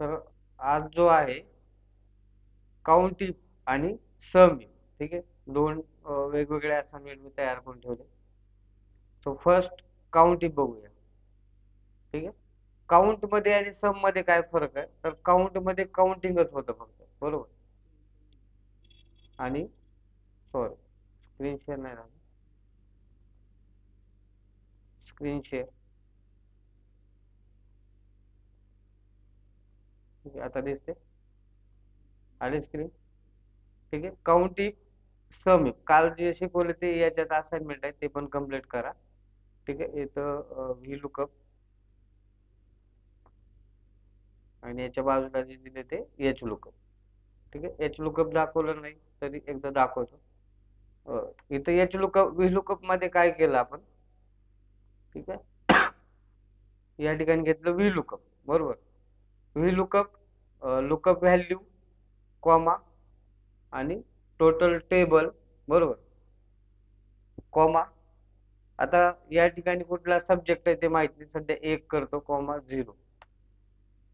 तर आज जो आहे काउंट इफ आणि सम इफ, ठीक आहे. दोन वेगवेगळे असाइनमेंट मी तयार करून ठेवले. सो फर्स्ट काउंट इफ बघूया. ठीक आहे. काउंट मध्ये आणि सम मध्ये काय फरक आहे, तर काउंट मध्ये काउंटिंगच होतं फक्त, बरोबर. आणि सॉरी, स्क्रीन शेअर नाही झालं. Screen share. ठीक आहे, आता दिसते. आली स्क्रीन. ठीक आहे. काउंट इफ सम इफ काल जे शिकवले ते याच्यात असाइनमेंट आहे, ते पण कम्प्लीट करा. ठीक आहे. इथं व्ही लुकअप आणि याच्या बाजूला जे दिले ते एच लुकअप. ठीक आहे. एच लुकअप दाखवलं नाही तरी एकदा दाखवतो. इथं एच लुकअप व्ही लुकअप मध्ये काय केलं आपण, ठीक आहे. या ठिकाणी घेतलं व्ही लुकअप, बरोबर. V lookup, lookup value, comma आणि टोटल टेबल, बरोबर, कॉमा. आता या ठिकाणी कुठला सब्जेक्ट आहे ते माहित नाही, सध्या एक करतो, कॉमा 0.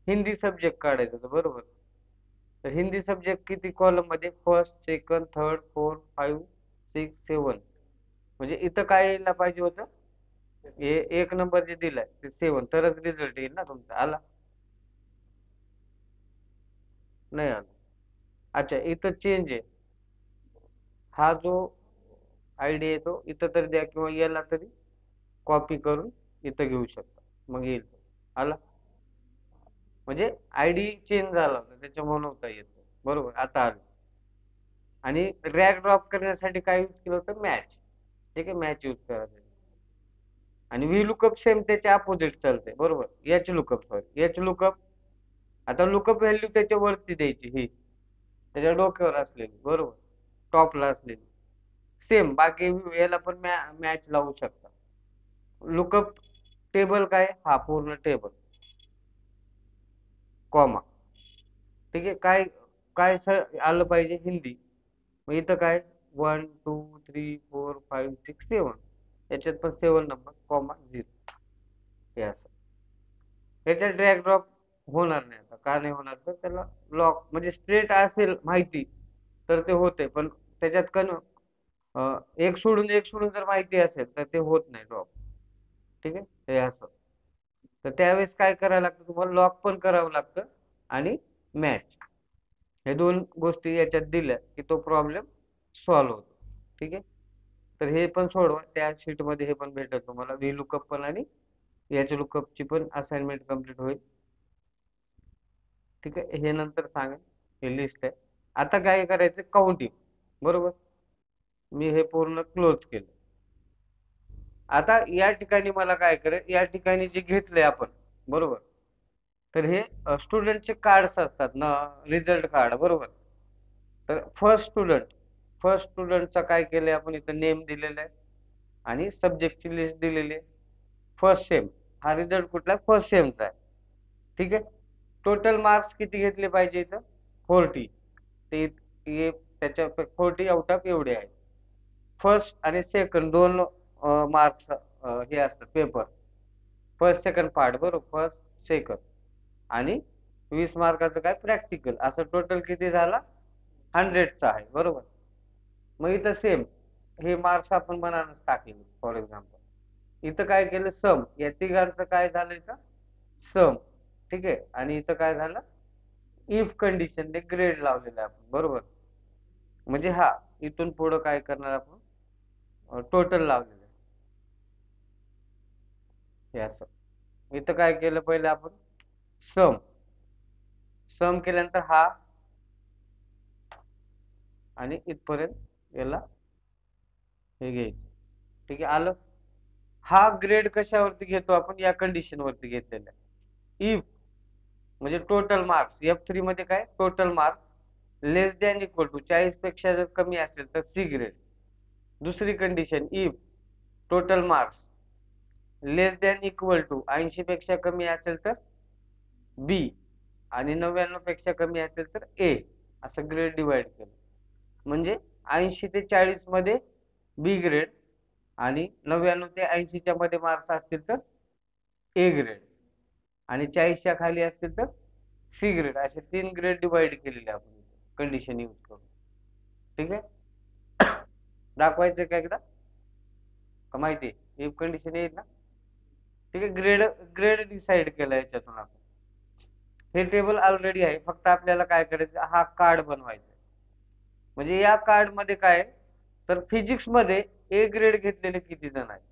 हिंदी सब्जेक्ट काढायचं होतं, बरोबर. तर हिंदी सब्जेक्ट किती कॉलम मध्ये, फर्स्ट, सेकंड, थर्ड, फोर्थ, 5, 6, 7. म्हणजे इथं काय यायला पाहिजे होतं, हे एक नंबर जे दिलाय ते 7, तरच रिझल्ट येईल ना तुमचा. आला नाही आला. अच्छा, इथं चेंज आहे. हा जो आयडिया येतो इथं तरी द्या, किंवा याला तरी कॉपी करून इथं घेऊ शकता, मग येईल. आला. म्हणजे आयडी चेंज झाला होता त्याच्यामुळे नव्हता येत, बरोबर. आता आलं. आणि ड्रॅग ड्रॉप करण्यासाठी काय यूज केलं होतं, मॅच. ठीक आहे, मॅच यूज करायचं. आणि व्ही लुकअप सेम त्याच्या अपोजिट चालते, बरोबर. H lookup, sorry, H lookup. आता लुकअप व्हॅल्यू त्याच्या वरती द्यायची, ही त्याच्या डोक्यावर असलेली, बरोबर, टॉपला असलेली. सेम बाकी याला पण मॅच लावू शकता. लुकअप टेबल काय, हा पूर्ण टेबल, कॉमा. ठीक आहे. काय काय आलं पाहिजे, हिंदी. मग इथं काय, 1 2 3 4 5 6 7, याच्यात पण 7 नंबर, कॉमा 0. हे असं. याच्यात ड्रॅग ड्रॉप होणार नाही. आता का नाही होणार, तर त्याला लॉक म्हणजे स्ट्रेट असेल माहिती तर ते होते, पण त्याच्यात एक सोडून जर माहिती असेल तर ते होत नाही ड्रॉप. ठीक आहे. हे असं. तर त्यावेळेस काय करायला लागतं, तुम्हाला लॉक पण करावं लागतं आणि मॅच, हे दोन गोष्टी याच्यात दिल्या की तो प्रॉब्लेम सॉल्व्ह होतो. ठीक आहे. तर हे पण सोडवा, त्या शीट मध्ये हे पण भेटेल तुम्हाला, व्ही लुकअप पण आणि याच्या लुकअपची पण असाइनमेंट कम्प्लीट होईल. ठीक आहे. हे नंतर सांगेन, हे लिस्ट आहे. आता काय करायचं, काउंटिंग, बरोबर. मी हे पूर्ण क्लोज केलं. आता या ठिकाणी मला काय करायचं, या ठिकाणी जे घेतलंय आपण, बरोबर. तर हे स्टुडंटचे कार्ड्स असतात ना, रिझल्ट कार्ड, बरोबर. तर फर्स्ट स्टुडंटचा काय केलंय आपण, इथं नेम दिलेलं आहे आणि सब्जेक्टची लिस्ट दिलेली आहे. फर्स्ट सेम, हा रिझल्ट कुठला, फर्स्ट सेमचा आहे. ठीक आहे. टोटल मार्क्स किती घेतले पाहिजे इथं, 40. ते त्याच्या 40 आउट ऑफ एवढे आहेत. फर्स्ट आणि सेकंड दोन मार्क्स हे असतात पेपर, फर्स्ट सेकंड पार्ट, बरोबर, फर्स्ट सेकंड. आणि 20 मार्काचं काय, प्रॅक्टिकल, असं टोटल किती झाला, 100चा आहे, बरोबर. मग इथं सेम हे मार्क्स आपण मनानच टाकले, फॉर एक्झाम्पल. इथं काय केलं, सम, या तिघांचं काय झालं इथं, सम. ठीक आहे. आणि इथं काय झालं, इफ कंडिशनने ग्रेड लावलेला आहे आपण, बरोबर. म्हणजे हा इथून पुढं काय करणार आपण, टोटल लावलेलं आहे, हे असं. इथं काय केलं, पहिले आपण सम, सम केल्यानंतर हा आणि इथपर्यंत याला हे घ्यायचं. ठीक आहे. आलं. हा ग्रेड कशावरती घेतो आपण, या कंडिशन वरती घेतलेला आहे. इफ म्हणजे टोटल मार्क्स, F3 मध्ये काय, total marks less than equal to 40 पेक्षा जर कमी असेल तर सी ग्रेड. दुसरी condition, if total marks less than equal to 80 पेक्षा कमी असेल तर बी, आणि 99 पेक्षा कमी असेल तर ए. असं ग्रेड डिवाइड केलं. म्हणजे 80 ते 40 मध्ये बी ग्रेड, आणि 99 ते 80च्या मध्ये मार्क्स असतील तर ए ग्रेड, आणि 40च्या खाली असतील तर सी ग्रेड असे 3 ग्रेड डिवाइड केलेले आपण कंडिशन यूज करून. ठीक आहे. दाखवायचं का एकदा का माहिती आहे इफ कंडिशन येईल ना. ठीक आहे. ग्रेड ग्रेड डिसाइड केला याच्यातून आपण. हे टेबल ऑलरेडी आहे, फक्त आपल्याला काय करायचं हा कार्ड बनवायचा. म्हणजे या कार्ड मध्ये काय आहे, तर फिजिक्स मध्ये ए ग्रेड घेतलेले किती जण आहेत,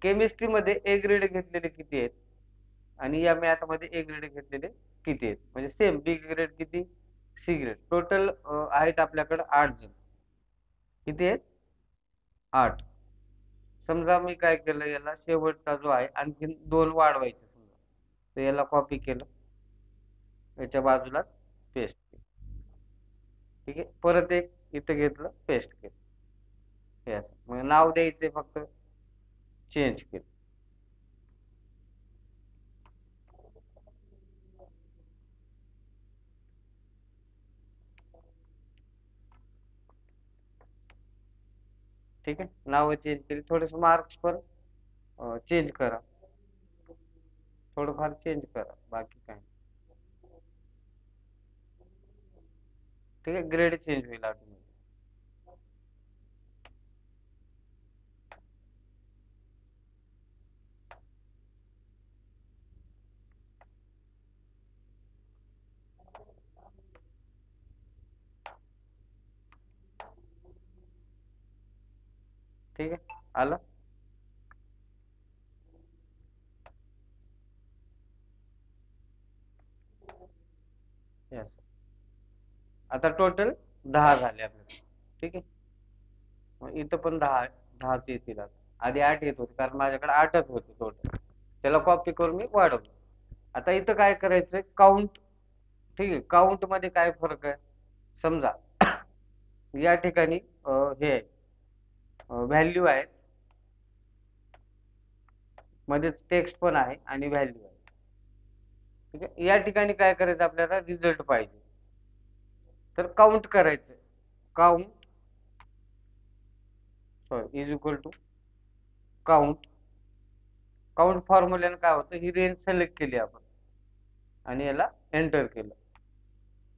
केमिस्ट्री मध्ये ए ग्रेड घेतलेले किती आहेत, आणि या मॅथ मध्ये ए ग्रेड घेतलेले किती आहेत. म्हणजे सेम बी ग्रेड किती, सी ग्रेड टोटल आहेत आपल्याकडे 8 जण. किती आहेत, 8. समजा मी काय केलं, याला शेवटचा जो आहे आणखीन 2 वाढवायचे समजा, तर याला कॉपी केलं, याच्या बाजूला पेस्ट केलं. ठीक आहे. परत एक इथं घेतलं, पेस्ट केलं. हे असं मग नाव द्यायचे फक्त, चेंज केलं. ठीक आहे. नाव चेंज केली, थोडेसे मार्क्स पण चेंज करा, थोडंफार चेंज करा, बाकी काय नाही. ठीक आहे. ग्रेड चेंज होईल ऑटोमॅटिक. ठीक आहे. आलं. Yes. आता टोटल 10 झाले आपल्याकडे. ठीक आहे. मग इथं पण 10 10च येतील. आता आधी 8 येत होते कारण माझ्याकडे 8च होते टोटल, त्याला कॉपी करून मी वाढवलं. आता इथं काय करायचंय, काउंट. ठीक आहे. काउंट मध्ये काय फरक आहे, समजा या ठिकाणी हे व्हॅल्यू आहे, मध्येच टेक्स्ट पण आहे आणि व्हॅल्यू आहे. ठीक आहे. या ठिकाणी काय करायचं, आपल्याला रिझल्ट पाहिजे, तर काउंट करायचं. Count sorry is equal to count. Count फॉर्म्युल्याने काय होतं, ही रेंज सिलेक्ट केली आपण आणि याला एंटर केलं,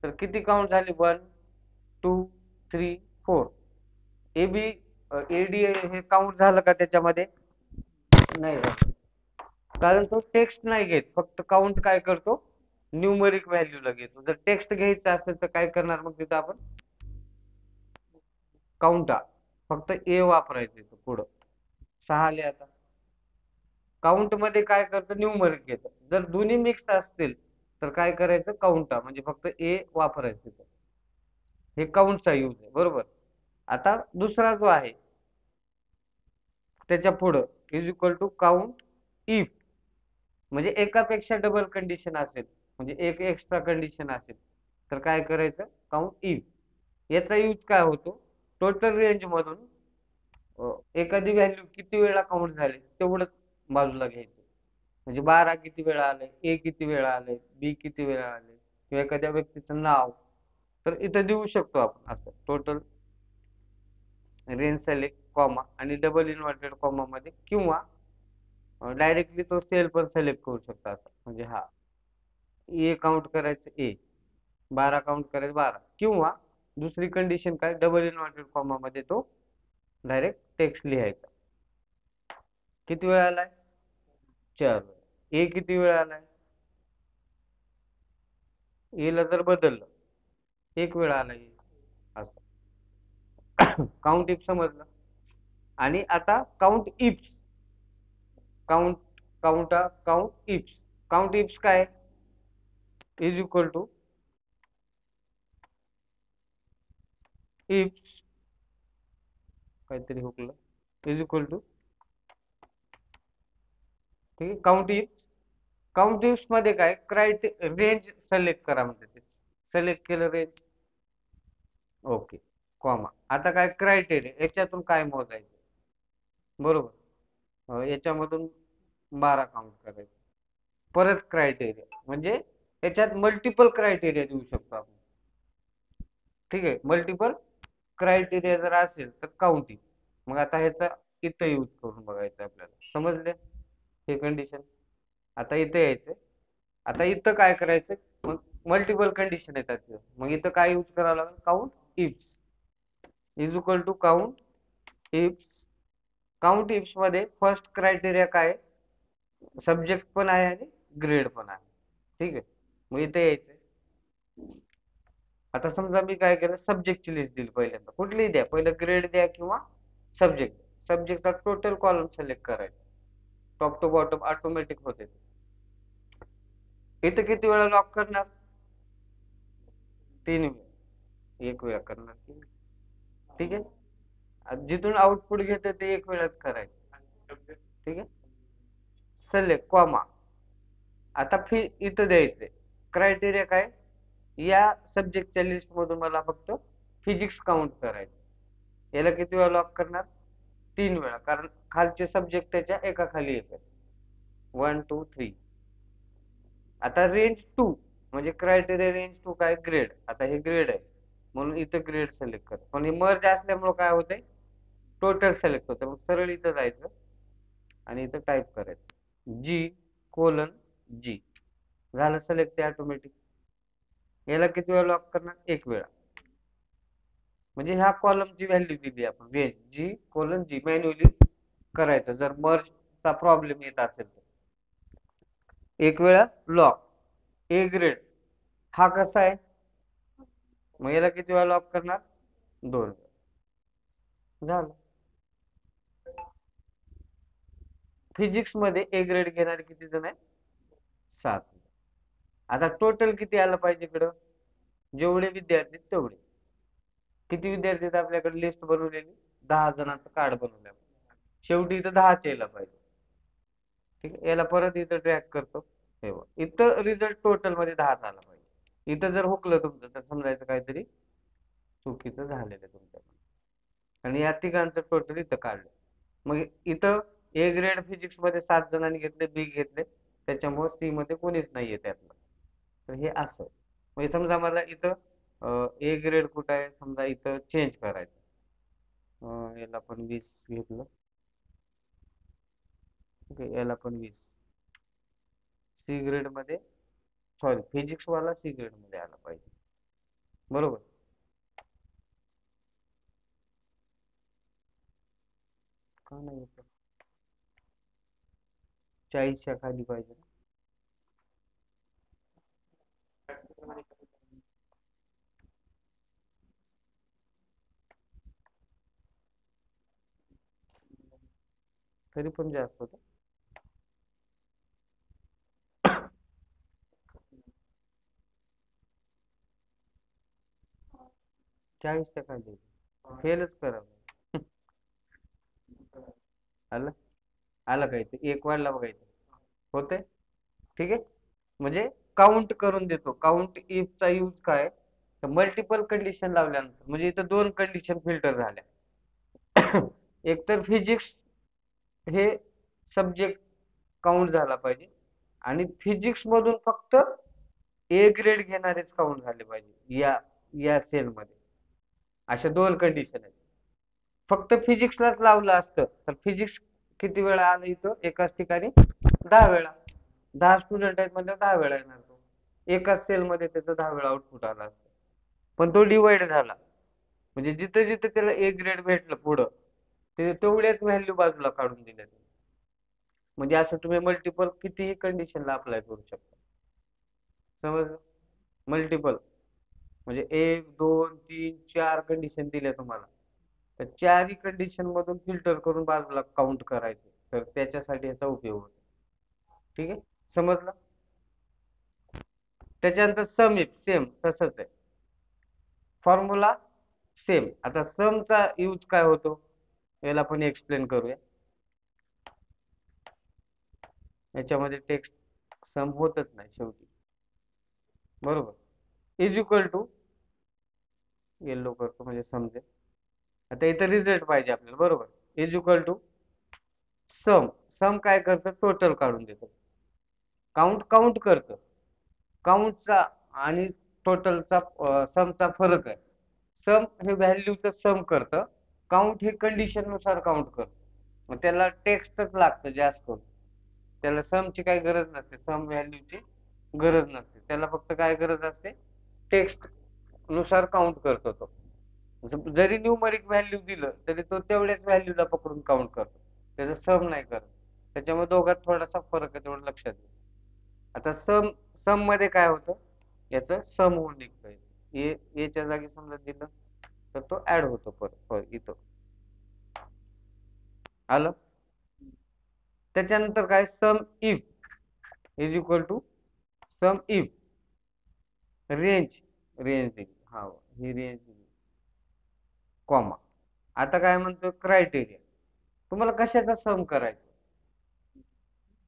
तर किती काउंट झाले, 1 2 3 4. ए बी एडी हे काउंट झालं का त्याच्यामध्ये, नाही झालं, कारण तो टेक्स्ट नाही घेत, फक्त काउंट काय करतो, न्यूमरिक व्हॅल्यूला घेतो. जर टेक्स्ट घ्यायचं असेल तर काय करणार, मग तिथं आपण काउंटा फक्त ए वापरायचं इथं पुढं. 6 आले. आता काउंट मध्ये काय करतं, न्यूमरिक घेतं. जर दोन्ही मिक्स असतील तर काय करायचं, काउंटा म्हणजे फक्त ए वापरायचं तिथं. हे काउंटचा यूज आहे, बरोबर. आता दुसरा जो आहे त्याच्या पुढं is equal to count if, म्हणजे एकापेक्षा डबल कंडिशन असेल, म्हणजे एक एक्स्ट्रा कंडिशन असेल, तर काय करायचं, काउंट इफ. याचा यूज काय होतो, टोटल रेंज मधून एखादी व्हॅल्यू किती वेळा काउंट झाले तेवढंच बाजूला घ्यायचं. म्हणजे 12 किती वेळा आले, ए किती वेळा आले, बी किती वेळा आले, किंवा एखाद्या व्यक्तीचं नाव, तर इथं देऊ शकतो आपण असं टोटल रेंज सिलेक्ट कॉमा आणि डबल इन्व्हर्टेड कॉमा मध्ये, किंवा डायरेक्टली तो सेल पण सिलेक्ट करू शकता असं. म्हणजे हा ए काउंट करायचं, ए 12 काउंट करायचं 12, किंवा दुसरी कंडिशन काय, डबल इन्व्हर्टेड कॉमा मध्ये तो डायरेक्ट टेक्स्ट लिहायचा. किती वेळा आलाय, 4 वेळा. ए किती वेळा आलाय, ए ला जर बदललं, 1 वेळा आलाय असं. काउंट इफ समजलं. आणि आता count ifs, count count ifs. Count ifs काय इज इक्वल टू इफ्स, काहीतरी हुकलं, इज इक्वल टू, ठीक आहे, काउंट इफ्स. काउंट इफ्स मध्ये काय, रेंज सिलेक्ट करा म्हणते, सिलेक्ट केलं रेंज, ओके, कॉमा. आता काय क्रायटेरिया, याच्यातून काय मोजायचं, बरोबर. याच्यामधून 12 काउंट करायचं. परत क्रायटेरिया, म्हणजे याच्यात मल्टिपल क्रायटेरिया देऊ शकतो आपण. ठीक आहे. मल्टिपल क्रायटेरिया जर असेल तर काउंटिंग. मग आता ह्याचा इथं यूज करून बघायचं आपल्याला, समजले हे कंडिशन. आता इथं यायचं, आता इथं काय करायचं, मग मल्टिपल कंडिशन येतात तिथं. मग इथं काय यूज करावं लागेल? Count ifs is equal to count ifs. Count ifs मध्ये फर्स्ट क्रायटेरिया काय? सब्जेक्ट पण आहे आणि ग्रेड पण आहे. ठीक आहे. मग इथे यायचंय. आता समजा मी काय केलं, सब्जेक्टची लिस्ट दिली पहिल्यांदा. कुठलीही द्या, पहिलं ग्रेड द्या किंवा सब्जेक्ट. सब्जेक्टचा टोटल कॉलम सिलेक्ट करायचा. टॉप टू बॉटम ऑटोमॅटिक होते ते. इथं किती वेळा लॉक करणार? 3 वेळा. 1 वेळा करणार, 3. ठीक आहे. आणि जिथून आउटपुट घेते ते 1 वेळाच करायचं. ठीक आहे. Select comma. आता इथं द्यायचंय क्रायटेरिया काय? या सब्जेक्टच्या लिस्ट मधून मला फक्त फिजिक्स काउंट करायचं. याला किती वेळा लॉक करणार? 3 वेळा, कारण खालचे सब्जेक्ट त्याच्या एका खाली येतात. 1 2 3. आता रेंज 2 म्हणजे क्रायटेरिया रेंज 2 काय? ग्रेड. आता हे ग्रेड आहे म्हणून इथं ग्रेड सिलेक्ट कर. पण हे मर्ज असल्यामुळे काय होतंय? टोटल सिलेक्ट होतं. मग सरळ इथं जायचं आणि इथं टाईप करायचं G:G. झालं सिलेक्ट ऑटोमॅटिक. याला किती वेळा लॉक करणार? 1 वेळा. म्हणजे ह्या कॉलमची व्हॅल्यू दिली आपण, रेंज G:G मॅन्युअली करायचं जर मर्जचा प्रॉब्लेम येत असेल तर. 1 वेळा लॉक. ए ग्रेड हा कसा आहे? मग याला किती वेळा लॉक करणार? 2 वेळा. झालं. फिजिक्स मध्ये ए ग्रेड घेणारे किती जण आहेत? 7. आता टोटल किती आलं पाहिजे इकडं? जेवढे विद्यार्थी तेवढे. किती विद्यार्थी आहेत आपल्याकडे लिस्ट बनवलेली? 10 जणांचं कार्ड बनवलं. शेवटी इथं 10च यायला पाहिजे. ठीक आहे. याला परत इथं ट्रॅक करतो. हे बघ, इथं रिझल्ट टोटल मध्ये 10च आला पाहिजे. इथं जर हुकलं तुमचं तर समजायचं काहीतरी चुकीचं झालेलं आहे तुमच्याकडून. आणि या तिघांचं टोटल इथं काढलं. मग इथं ए ग्रेड फिजिक्स मध्ये 7 जणांनी घेतले, बी घेतले, त्याच्यामुळे सी मध्ये कोणीच नाहीये त्यातलं. तर हे असं. म्हणजे समजा मला इथं ए ग्रेड कुठं आहे समजा इथं चेंज करायचं. याला पण 20 घेतलं. ठीक आहे. याला पण 20. सी ग्रेड मध्ये, सॉरी फिजिक्स वाला सी ग्रेड मध्ये आला पाहिजे. बरोबर. का नाही येत? 40च्या खाली पाहिजे ना. तरी पण जास्त होतं. 40च्या खाली फेलच करावं. आलं. आलं काय ते? एक वाढला बघायचं. होतंय. ठीक आहे. म्हणजे काउंट करून देतो. काउंट इफ चा यूज काय? तर मल्टिपल कंडिशन लावल्यानंतर, म्हणजे इथं 2 कंडिशन फिल्टर झाल्या. एक तर फिजिक्स हे सब्जेक्ट काउंट झाला पाहिजे आणि फिजिक्स मधून फक्त ए ग्रेड घेणारेच काउंट झाले पाहिजे या या सेल मध्ये. अशा 2 कंडिशन आहेत. फक्त फिजिक्सलाच लावलं असतं तर फिजिक्स किती वेळा आलं इथं एकाच ठिकाणी? 10 वेळा. 10 स्टुडंट आहेत म्हणजे 10 वेळा येणार तो. एकाच सेल मध्ये त्याचं 10 वेळा आउटपुट आलं असतं. पण तो डिवाइड झाला. म्हणजे जिथे जिथे त्याला ए ग्रेड भेटलं पुढं, ते तेवढ्याच व्हॅल्यू बाजूला काढून दिल्या. म्हणजे असं तुम्ही मल्टिपल कितीही कंडिशनला अप्लाय करू शकता. समज मल्टिपल म्हणजे 1 2 3 4 कंडिशन दिल्या तुम्हाला, तर 4ही कंडिशन मधून फिल्टर करून बाजूला काउंट करायचं. तर त्याच्यासाठी याचा उपयोग होतो. ठीक आहे. समजलं. त्याच्यानंतर सम इफ सेम तसंच आहे. Formula same. आता समचा यूज काय होतो याला पण एक्सप्लेन करूया. याच्यामध्ये टेक्स्ट सम होतच नाही शेवटी. बरोबर. इज इक्वल टू, येलो करतो म्हणजे समजेल. आता इथं रिझल्ट पाहिजे आपल्याला. बरोबर. इज इक्वल टू सम. सम काय करतं? टोटल काढून देतं. काउंट काउंट करतं. काउंटचा आणि टोटलचा समचा फरक आहे. सम हे व्हॅल्यूचं सम करतं. काउंट हे कंडिशन नुसार काउंट करतं. मग त्याला टेक्स्टच लागतं जास्त करून. त्याला समची काही गरज नसते. सम व्हॅल्यूची गरज नसते. त्याला फक्त काय गरज असते, टेक्स्ट नुसार काउंट करतो तो. जरी न्यूमरिक व्हॅल्यू दिलं तरी तो तेवढ्याच व्हॅल्यूला पकडून काउंट करतो, त्याचं सम नाही करत. त्याच्यामुळे दोघात थोडासा फरक आहे, तेवढं लक्षात घ्या. आता सम सम मध्ये काय होतं, याचं सम होऊन निघतं. एच्या जागी समजा दिलं तर तो ऍड होतो परत इथं. आलं. त्याच्यानंतर काय, sum if is equal to sum if range, range दिली, हा ही रेंज दिली, कॉमा. आता काय म्हणतो, क्रायटेरिया. तुम्हाला कशाचा सम करायचा,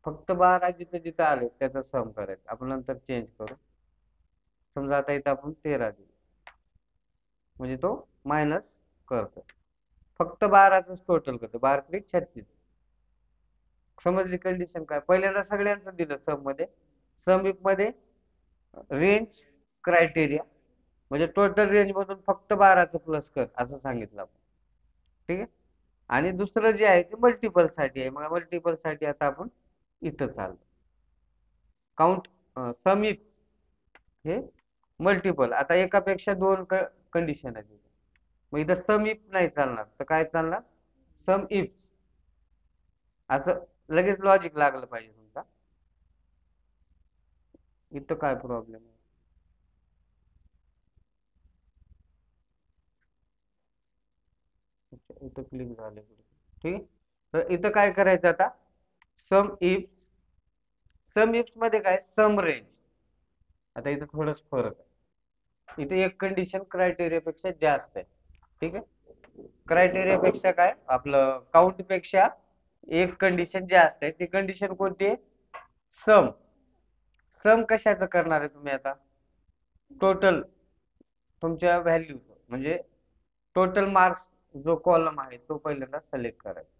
फक्त 12 जिथं जिथं आले त्याचा सम करायचा. आपण नंतर चेंज करू. समजा आता इथं आपण 13 दिले, म्हणजे तो मायनस करतो. फक्त 12च टोटल करतो, 12 त्रिक 36. समजली कंडिशन काय, पहिल्यांदा सगळ्यांचं दिलं सम मध्ये. सम इफ मध्ये रेंज, क्रायटेरिया, म्हणजे टोटल रेंज मधून फक्त 12चं प्लस कर असं सांगितलं आपण. ठीक आहे. आणि दुसरं जे आहे ते मल्टिपल साठी आहे. मग मल्टिपल साठी आता आपण इथं चाललो. काउंट सम इफ हे मल्टिपल. आता एकापेक्षा दोन कंडिशन आहेत. मग इथं सम इफ नाही चालणार, तर काय चालणार, सम इफ. असं लगेच लॉजिक लागलं पाहिजे तुमचा. इथं काय प्रॉब्लेम आहे, अच्छा, इथं क्लिक झाले. ठीक आहे. तर इथं काय करायचं आता, सम इफ. सम इफ मध्ये काय, सम रेंज. आता इथं थोडंच फरक आहे. इथे एक कंडिशन क्रायटेरिया पेक्षा जास्त आहे. ठीक आहे. क्रायटेरिया पेक्षा काय, आपलं काउंट पेक्षा एक कंडिशन जास्त आहे. ती कंडिशन कोणती आहे, सम. सम कशाचं करणार आहे तुम्ही आता, टोटल तुमच्या व्हॅल्यू, म्हणजे टोटल मार्क्स जो कॉलम आहे तो पहिल्यांदा सिलेक्ट करायचा.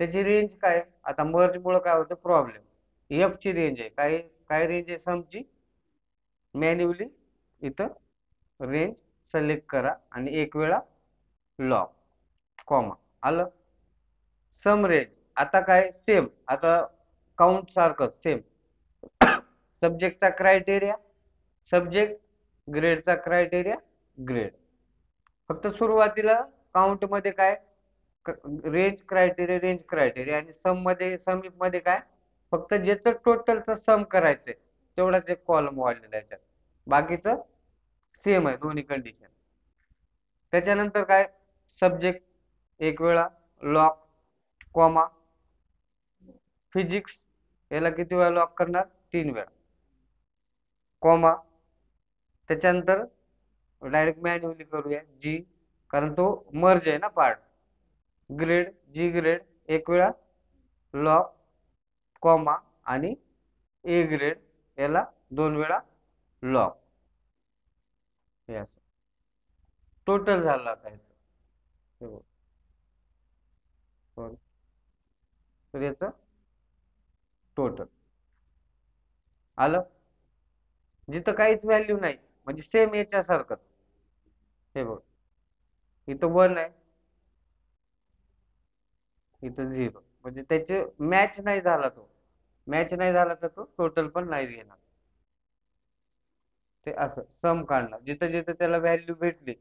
त्याची रेंज काय, आता मर्ज मुळे काय होतं प्रॉब्लेम, एफ ची रेंज आहे. काय काय रेंज आहे समची, मॅन्युअली इथं रेंज सिलेक्ट करा आणि एक वेळा लॉक, कॉमा. आलं. Sum range. आता काय सेम, आता काउंट सारखं सेम. सब्जेक्टचा क्रायटेरिया सब्जेक्ट, ग्रेडचा क्रायटेरिया ग्रेड. फक्त सुरुवातीला काउंट मध्ये काय, रेंज क्रायटेरिया रेंज क्रायटेरिया, आणि सम मध्ये सम इफ मध्ये काय, फक्त ज्याचं टोटलचं सम करायचंय तेवढाच एक कॉलम वाढलेला आहे याच्यात. बाकीचं सेम आहे दोन्ही कंडिशन. त्याच्यानंतर काय, सब्जेक्ट एक वेळा लॉक, कॉमा. फिजिक्स, याला किती वेळा लॉक करणार, 3 वेळा, कॉमा. त्याच्यानंतर डायरेक्ट मॅन्युअली करूया जी, कारण तो मर्ज आहे ना पार्ट. ग्रेड, जी ग्रेड एक वेळा लॉक, कॉमा. आणि ए ग्रेड, याला 2 वेळा लॉक. हे असं टोटल झालं आता ह्याचं. हे बघ. sorry. तर याचं टोटल आलं. जिथं काहीच व्हॅल्यू नाही, म्हणजे सेम याच्यासारखं. हे बघ, इथं 1 आहे, इथं 0, म्हणजे त्याचे मॅच नाही झाला तो. मॅच नाही झाला तर तो टोटल पण नाही घेणार. ते असं सम काढणार, जिथं जिथं त्याला व्हॅल्यू भेटली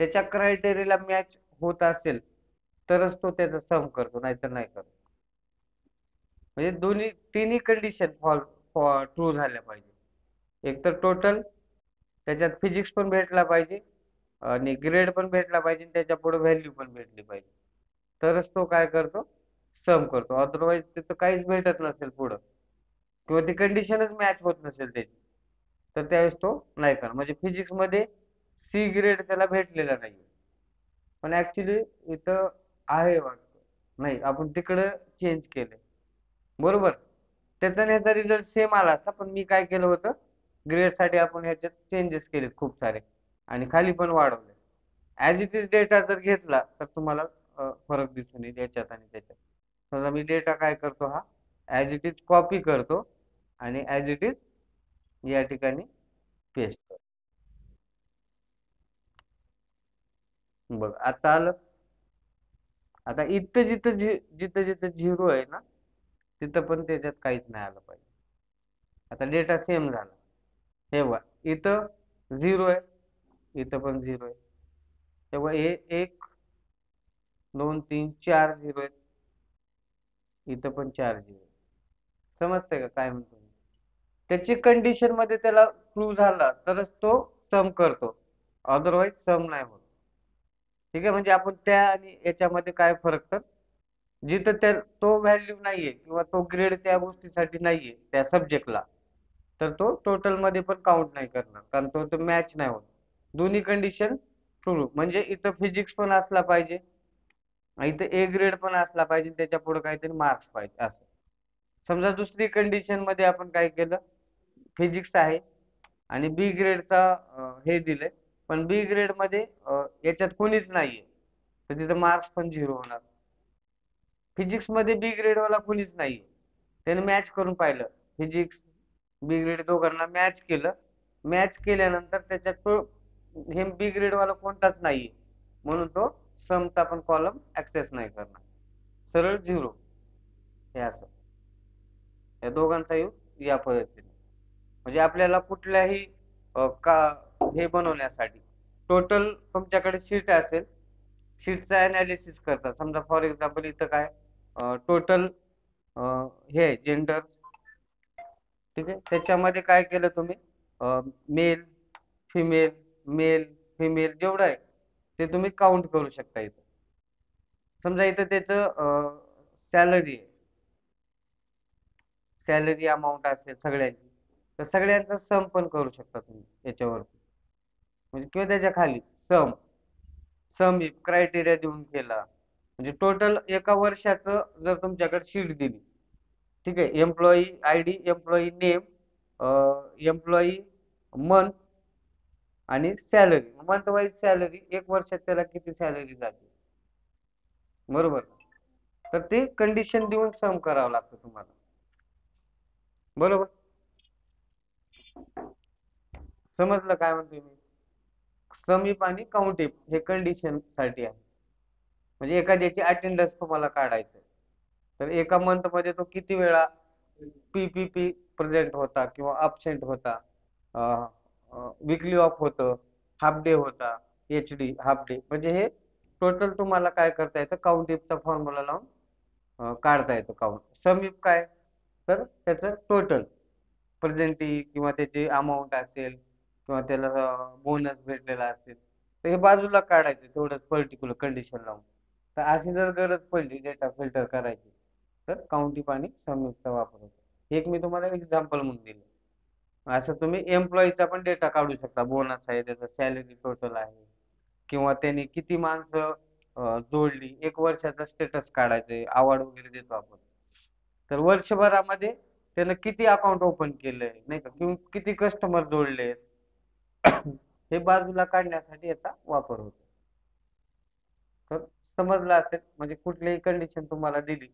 त्याच्या क्रायटेरियाला मॅच होत असेल तरच तो त्याचा सम करतो, नाहीतर नाही करत. म्हणजे दोन्ही तिन्ही कंडिशन ट्रू झाल्या पाहिजे. एक तर टोटल, त्याच्यात फिजिक्स पण भेटला पाहिजे, आणि ग्रेड पण भेटला पाहिजे, आणि त्याच्या पुढे व्हॅल्यू पण भेटली पाहिजे, तरच तो काय करतो, सम करतो. अदरवाईज तिथं काहीच भेटत नसेल पुढं, किंवा ती कंडिशनच मॅच होत नसेल त्याची, तर त्यावेळेस तो नाही करणार. म्हणजे फिजिक्स मध्ये सी ग्रेड त्याला भेटलेला नाही, पण ऍक्च्युली इथं आहे वाटतं, नाही आपण तिकडं चेंज केलंय, बरोबर. त्याचा आणि ह्याचा रिझल्ट सेम आला असता, पण मी काय केलं होतं, ग्रेड साठी आपण ह्याच्यात चेंजेस केलेत खूप सारे, आणि खाली पण वाढवले. ऍज इट इज डेटा जर घेतला तर तुम्हाला फरक दिसून येईल याच्यात आणि त्याच्यात. समजा मी डेटा काय करतो, हा ऍज इट इज कॉपी करतो आणि ऍज इट इज या ठिकाणी पेस्ट करतो. बघ आता आलं. आता इथं जिथं जिथं जिथं झिरो आहे ना, तिथं पण त्याच्यात काहीच नाही आलं पाहिजे. आता डेटा सेम झाला. हे बघा, इथं 0 आहे, इथं पण 0 आहे. तेव्हा हे 1 2 3 4 0 आहेत, इथं पण 4 0 आहे. समजतंय का काय म्हणतो मी? त्याची कंडिशन मध्ये त्याला ट्रू झाला तरच तो सम करतो, अदरवाईज सम नाही होत. ठीक आहे, म्हणजे आपण त्या आणि याच्यामध्ये काय फरक, तर जिथं त्या तो व्हॅल्यू नाहीये किंवा तो ग्रेड त्या गोष्टीसाठी नाहीये त्या सब्जेक्टला, तर तो टोटल मध्ये पण काउंट नाही करणार, कारण तो मॅच नाही होत. दोन्ही कंडिशन ट्रू, म्हणजे इथं फिजिक्स पण असला पाहिजे, इथं ए ग्रेड पण असला पाहिजे, त्याच्या पुढे काहीतरी मार्क्स पाहिजे असं. समजा दुसरी कंडिशन मध्ये आपण काय केलं, फिजिक्स आहे आणि बी ग्रेडचा हे दिलंय, पण बी ग्रेड मध्ये याच्यात कोणीच नाहीये, तर तिथं मार्क्स पण 0 होणार. फिजिक्स मध्ये बी ग्रेड वाला कोणीच नाहीये, त्याने मॅच करून पाहिलं, फिजिक्स बी ग्रेड दोघांना मॅच केलं. मॅच केल्यानंतर त्याच्यात तो हे बी ग्रेड वाला कोणताच नाहीये, म्हणून तो समचा पण कॉलम ऍक्सेस नाही करणार, सरळ 0. हे असं या दोघांचा यूज या पद्धतीने. म्हणजे आपल्याला कुठल्याही का हे बनवण्यासाठी, टोटल तुमच्याकडे शीट असेल, शीटचा अनालिसिस करतात. समजा फॉर एक्झाम्पल इथं काय टोटल हे जेंडर, ठीक आहे, त्याच्यामध्ये काय केलं तुम्ही, मेल फिमेल, मेल फिमेल जेवढं आहे ते तुम्ही काउंट करू शकता इथं. समजा इथं त्याचं सॅलरी आहे, सॅलरी अमाऊंट असेल सगळ्यांची, तर सगळ्यांचा सम पण करू शकता तुम्ही याच्यावरती, म्हणजे किंवा त्याच्या खाली सम, सम इफ क्रायटेरिया देऊन केला. म्हणजे टोटल एका वर्षाचं जर तुमच्याकडे शीट दिली, ठीक आहे, employee ID, employee name, employee month आणि सॅलरी, मंथ वाईज सॅलरी, एक वर्षात त्याला किती सॅलरी जाते, बरोबर. तर ते कंडिशन देऊन सम करावं लागतं तुम्हाला, बरोबर. समजलं काय म्हणतोय मी? सम इफ आणि काउंट इफ हे कंडिशन साठी आहे, म्हणजे एखाद्याची अटेंडन्स तुम्हाला काढायचं, तर एका मंथ मध्ये तो किती वेळा पीपीपी प्रेझेंट होता किंवा अबसेंट होता, विकली ऑफ होतं, हाफ डे होता, एच डी हाफ डे, म्हणजे हे टोटल तुम्हाला काय करता येतं, काउंट इफचा फॉर्म्युला लावून काढता येतो काउंट. सम इफ काय, तर त्याचं टोटल प्रेझेंटी किंवा त्याची अमाऊंट असेल किंवा त्याला बोनस भेटलेला असेल, तर हे बाजूला काढायचं तेवढंच पर्टिक्युलर कंडिशन लावून. तर अशी जर गरज पडली डेटा फिल्टर करायची, तर काउंटिंग आणि समितीचा वापर होतो. एक मी तुम्हाला एक्झाम्पल म्हणून दिलं. असं तुम्ही एम्प्लॉईचा पण डेटा काढू शकता, बोनस आहे, त्याचं सॅलरी टोटल आहे, किंवा त्यांनी किती माणसं जोडली, एक वर्षाचा स्टेटस काढायचंय, अवॉर्ड वगैरे देतो आपण, तर वर्षभरामध्ये त्यानं किती अकाउंट ओपन केलंय नाही का, किंवा किती कस्टमर जोडले, हे बाजूला काढण्यासाठी याचा वापर होतो. तर समजलं असेल, म्हणजे कुठलीही कंडिशन तुम्हाला दिली